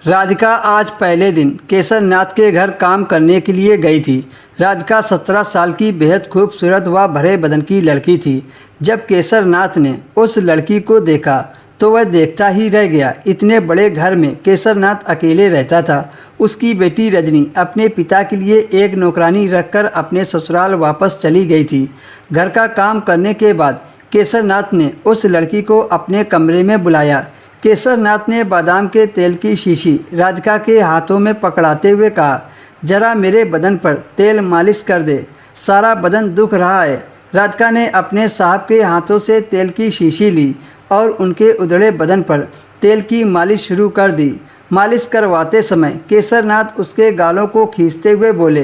राधिका आज पहले दिन केसरनाथ के घर काम करने के लिए गई थी। राधिका 17 साल की बेहद खूबसूरत व भरे बदन की लड़की थी। जब केसरनाथ ने उस लड़की को देखा तो वह देखता ही रह गया। इतने बड़े घर में केसरनाथ अकेले रहता था। उसकी बेटी रजनी अपने पिता के लिए एक नौकरानी रखकर अपने ससुराल वापस चली गई थी। घर का काम करने के बाद केसरनाथ ने उस लड़की को अपने कमरे में बुलाया। केसरनाथ ने बादाम के तेल की शीशी राधिका के हाथों में पकड़ाते हुए कहा, जरा मेरे बदन पर तेल मालिश कर दे, सारा बदन दुख रहा है। राधिका ने अपने साहब के हाथों से तेल की शीशी ली और उनके उधड़े बदन पर तेल की मालिश शुरू कर दी। मालिश करवाते समय केसरनाथ उसके गालों को खींचते हुए बोले,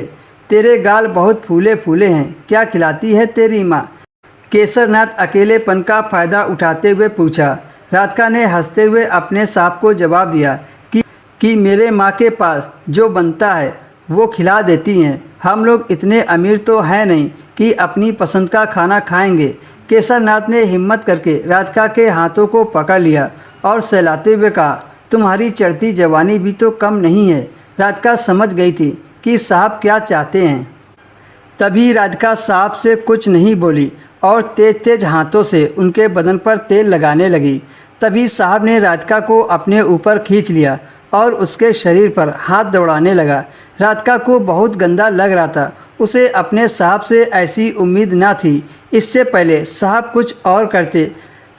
तेरे गाल बहुत फूले फूले हैं, क्या खिलाती है तेरी माँ? केसरनाथ अकेलेपन का फ़ायदा उठाते हुए पूछा। राधिका ने हंसते हुए अपने साहब को जवाब दिया कि मेरे माँ के पास जो बनता है वो खिला देती हैं। हम लोग इतने अमीर तो हैं नहीं कि अपनी पसंद का खाना खाएंगे। केसरनाथ ने हिम्मत करके राधिका के हाथों को पकड़ लिया और सहलाते हुए कहा, तुम्हारी चढ़ती जवानी भी तो कम नहीं है। राधिका समझ गई थी कि साहब क्या चाहते हैं। तभी राधिका साहब से कुछ नहीं बोली और तेज तेज हाथों से उनके बदन पर तेल लगाने लगी। तभी साहब ने राधिका को अपने ऊपर खींच लिया और उसके शरीर पर हाथ दौड़ाने लगा। राधिका को बहुत गंदा लग रहा था। उसे अपने साहब से ऐसी उम्मीद ना थी। इससे पहले साहब कुछ और करते।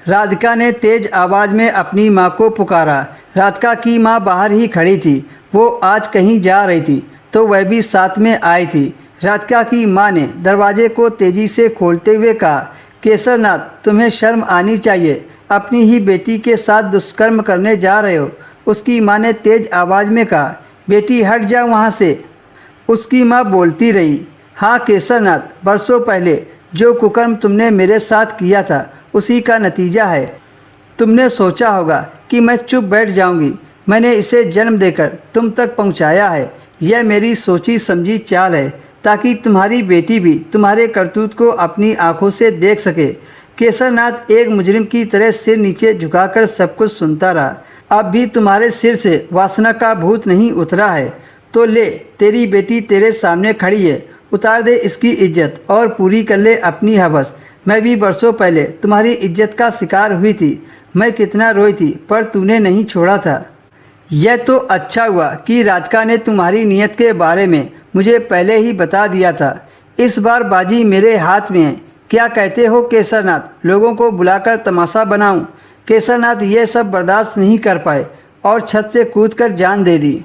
राधिका ने तेज़ आवाज़ में अपनी माँ को पुकारा। राधिका की माँ बाहर ही खड़ी थी। वो आज कहीं जा रही थी तो वह भी साथ में आई थी। राधिका की माँ ने दरवाजे को तेज़ी से खोलते हुए कहा, केसरनाथ, तुम्हें शर्म आनी चाहिए, अपनी ही बेटी के साथ दुष्कर्म करने जा रहे हो। उसकी माँ ने तेज़ आवाज़ में कहा, बेटी हट जा वहाँ से। उसकी माँ बोलती रही, हाँ केसरनाथ, बरसों पहले जो कुकर्म तुमने मेरे साथ किया था उसी का नतीजा है। तुमने सोचा होगा कि मैं चुप बैठ जाऊंगी। मैंने इसे जन्म देकर तुम तक पहुंचाया है। यह मेरी सोची समझी चाल है ताकि तुम्हारी बेटी भी तुम्हारे करतूत को अपनी आंखों से देख सके। केसरनाथ एक मुजरिम की तरह सिर नीचे झुकाकर सब कुछ सुनता रहा। अब भी तुम्हारे सिर से वासना का भूत नहीं उतरा है तो ले, तेरी बेटी तेरे सामने खड़ी है, उतार दे इसकी इज्जत और पूरी कर ले अपनी हवस। मैं भी बरसों पहले तुम्हारी इज्जत का शिकार हुई थी। मैं कितना रोई थी पर तूने नहीं छोड़ा था। यह तो अच्छा हुआ कि राधिका ने तुम्हारी नीयत के बारे में मुझे पहले ही बता दिया था। इस बार बाजी मेरे हाथ में है। क्या कहते हो केसरनाथ, लोगों को बुलाकर तमाशा बनाऊं? केसरनाथ यह सब बर्दाश्त नहीं कर पाए और छत से कूदकर जान दे दी।